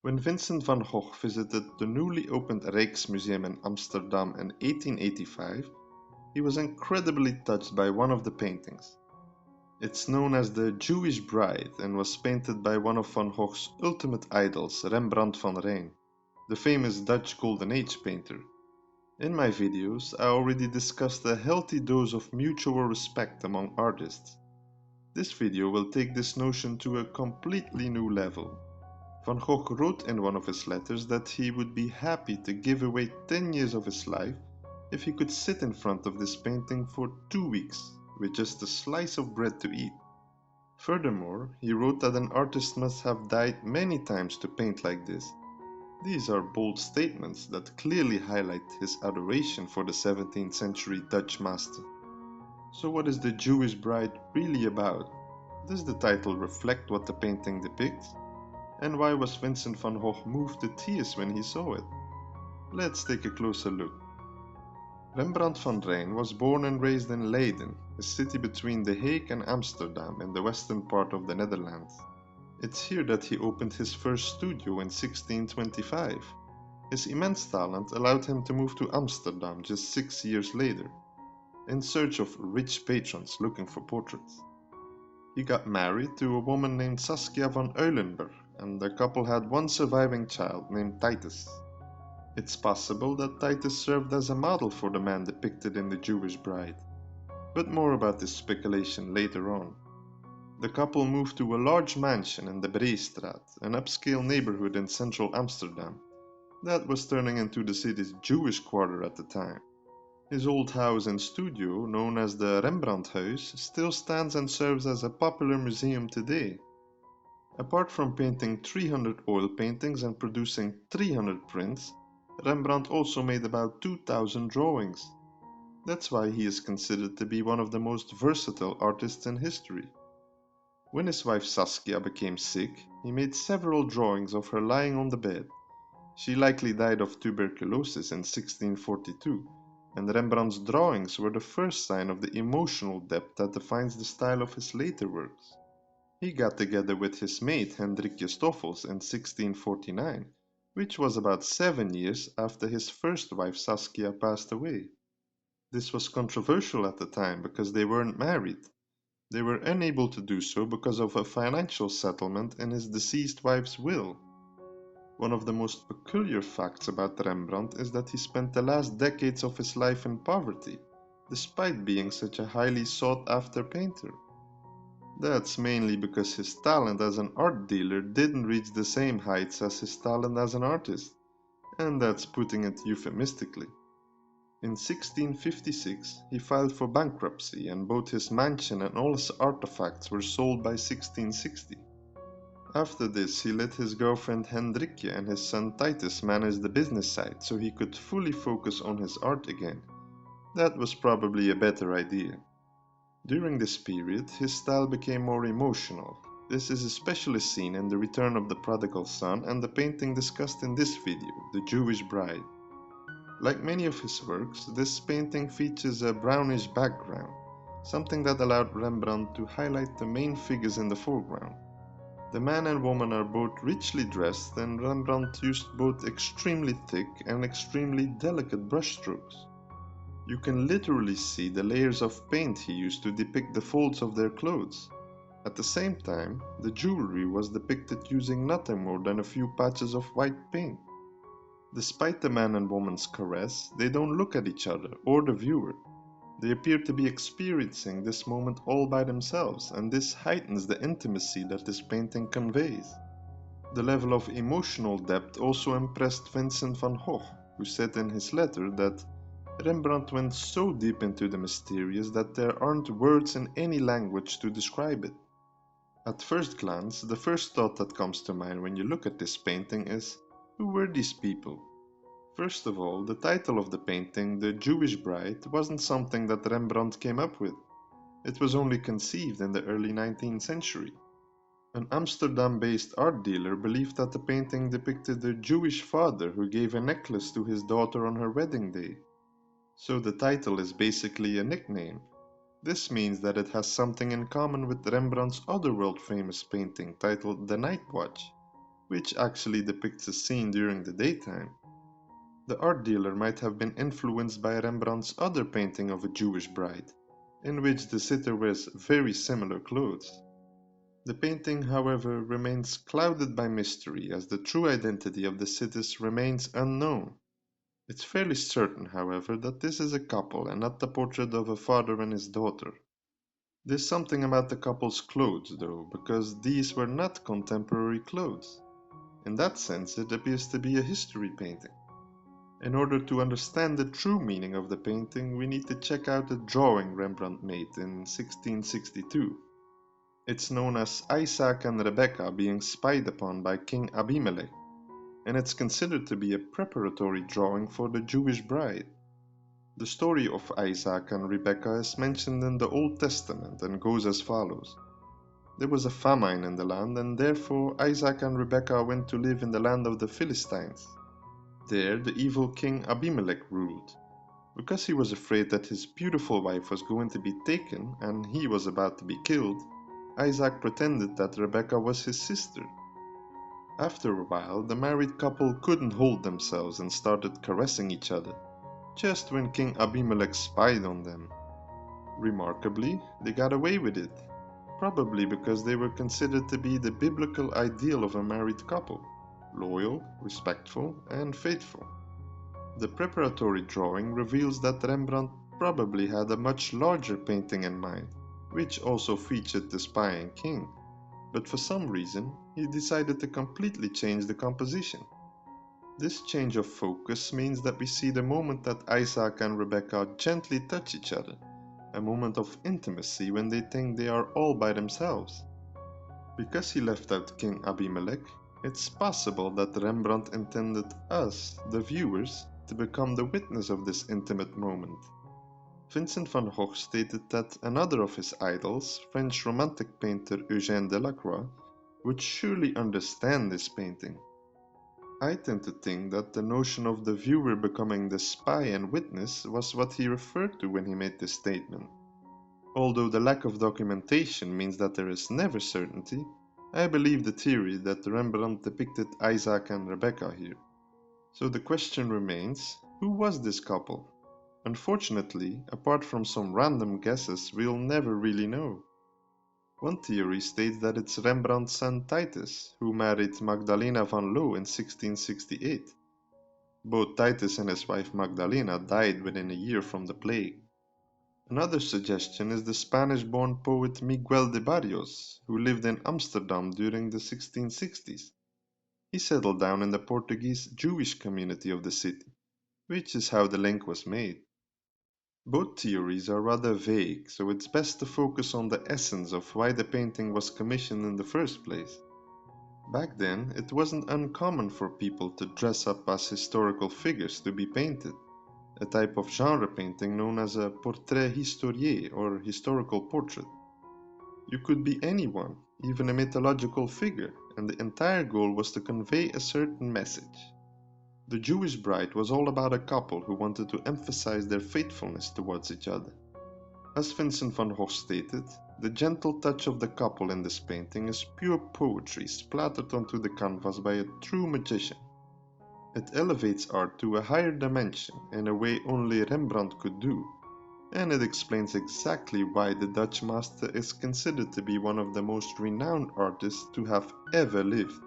When Vincent van Gogh visited the newly opened Rijksmuseum in Amsterdam in 1885, he was incredibly touched by one of the paintings. It's known as the Jewish Bride and was painted by one of Van Gogh's ultimate idols, Rembrandt van Rijn, the famous Dutch Golden Age painter. In my videos, I already discussed a healthy dose of mutual respect among artists. This video will take this notion to a completely new level. Van Gogh wrote in one of his letters that he would be happy to give away 10 years of his life if he could sit in front of this painting for 2 weeks with just a slice of bread to eat. Furthermore, he wrote that an artist must have died many times to paint like this. These are bold statements that clearly highlight his adoration for the 17th century Dutch master. So what is the Jewish Bride really about? Does the title reflect what the painting depicts? And why was Vincent van Gogh moved to tears when he saw it? Let's take a closer look. Rembrandt van Rijn was born and raised in Leiden, a city between The Hague and Amsterdam in the western part of the Netherlands. It's here that he opened his first studio in 1625. His immense talent allowed him to move to Amsterdam just 6 years later, in search of rich patrons looking for portraits. He got married to a woman named Saskia van Eulenburg, and the couple had one surviving child named Titus. It's possible that Titus served as a model for the man depicted in The Jewish Bride, but more about this speculation later on. The couple moved to a large mansion in the Breestraat, an upscale neighborhood in central Amsterdam, that was turning into the city's Jewish quarter at the time. His old house and studio, known as the Rembrandt House, still stands and serves as a popular museum today. Apart from painting 300 oil paintings and producing 300 prints, Rembrandt also made about 2,000 drawings. That's why he is considered to be one of the most versatile artists in history. When his wife Saskia became sick, he made several drawings of her lying on the bed. She likely died of tuberculosis in 1642, and Rembrandt's drawings were the first sign of the emotional depth that defines the style of his later works. He got together with his mate Hendrikje Stoffels in 1649, which was about 7 years after his first wife Saskia passed away. This was controversial at the time because they weren't married. They were unable to do so because of a financial settlement in his deceased wife's will. One of the most peculiar facts about Rembrandt is that he spent the last decades of his life in poverty, despite being such a highly sought-after painter. That's mainly because his talent as an art dealer didn't reach the same heights as his talent as an artist, and that's putting it euphemistically. In 1656, he filed for bankruptcy and both his mansion and all his artifacts were sold by 1660. After this, he let his girlfriend Hendrikje and his son Titus manage the business side so he could fully focus on his art again. That was probably a better idea. During this period, his style became more emotional. This is especially seen in The Return of the Prodigal Son and the painting discussed in this video, The Jewish Bride. Like many of his works, this painting features a brownish background, something that allowed Rembrandt to highlight the main figures in the foreground. The man and woman are both richly dressed, and Rembrandt used both extremely thick and extremely delicate brushstrokes. You can literally see the layers of paint he used to depict the folds of their clothes. At the same time, the jewelry was depicted using nothing more than a few patches of white paint. Despite the man and woman's caress, they don't look at each other or the viewer. They appear to be experiencing this moment all by themselves, and this heightens the intimacy that this painting conveys. The level of emotional depth also impressed Vincent van Gogh, who said in his letter that Rembrandt went so deep into the mysterious that there aren't words in any language to describe it. At first glance, the first thought that comes to mind when you look at this painting is, who were these people? First of all, the title of the painting, The Jewish Bride, wasn't something that Rembrandt came up with. It was only conceived in the early 19th century. An Amsterdam-based art dealer believed that the painting depicted a Jewish father who gave a necklace to his daughter on her wedding day. So the title is basically a nickname. This means that it has something in common with Rembrandt's other world-famous painting titled The Night Watch, which actually depicts a scene during the daytime. The art dealer might have been influenced by Rembrandt's other painting of a Jewish bride, in which the sitter wears very similar clothes. The painting, however, remains clouded by mystery as the true identity of the sitters remains unknown. It's fairly certain, however, that this is a couple and not the portrait of a father and his daughter. There's something about the couple's clothes, though, because these were not contemporary clothes. In that sense, it appears to be a history painting. In order to understand the true meaning of the painting, we need to check out a drawing Rembrandt made in 1662. It's known as Isaac and Rebecca being spied upon by King Abimelech, and it's considered to be a preparatory drawing for the Jewish bride. The story of Isaac and Rebecca is mentioned in the Old Testament and goes as follows. There was a famine in the land, and therefore Isaac and Rebekah went to live in the land of the Philistines. There the evil king Abimelech ruled. Because he was afraid that his beautiful wife was going to be taken and he was about to be killed, Isaac pretended that Rebekah was his sister. After a while, the married couple couldn't hold themselves and started caressing each other, just when King Abimelech spied on them. Remarkably, they got away with it, probably because they were considered to be the biblical ideal of a married couple, loyal, respectful, and faithful. The preparatory drawing reveals that Rembrandt probably had a much larger painting in mind, which also featured the spying king, but for some reason he decided to completely change the composition. This change of focus means that we see the moment that Isaac and Rebekah gently touch each other, a moment of intimacy when they think they are all by themselves. Because he left out King Abimelech, it's possible that Rembrandt intended us, the viewers, to become the witness of this intimate moment. Vincent van Gogh stated that another of his idols, French Romantic painter Eugène Delacroix, would surely understand this painting. I tend to think that the notion of the viewer becoming the spy and witness was what he referred to when he made this statement. Although the lack of documentation means that there is never certainty, I believe the theory that Rembrandt depicted Isaac and Rebekah here. So the question remains, who was this couple? Unfortunately, apart from some random guesses, we'll never really know. One theory states that it's Rembrandt's son Titus, who married Magdalena van Loo in 1668. Both Titus and his wife Magdalena died within a year from the plague. Another suggestion is the Spanish-born poet Miguel de Barrios, who lived in Amsterdam during the 1660s. He settled down in the Portuguese Jewish community of the city, which is how the link was made. Both theories are rather vague, so it's best to focus on the essence of why the painting was commissioned in the first place. Back then, it wasn't uncommon for people to dress up as historical figures to be painted, a type of genre painting known as a portrait historié or historical portrait. You could be anyone, even a mythological figure, and the entire goal was to convey a certain message. The Jewish bride was all about a couple who wanted to emphasize their faithfulness towards each other. As Vincent van Gogh stated, the gentle touch of the couple in this painting is pure poetry splattered onto the canvas by a true magician. It elevates art to a higher dimension in a way only Rembrandt could do, and it explains exactly why the Dutch master is considered to be one of the most renowned artists to have ever lived.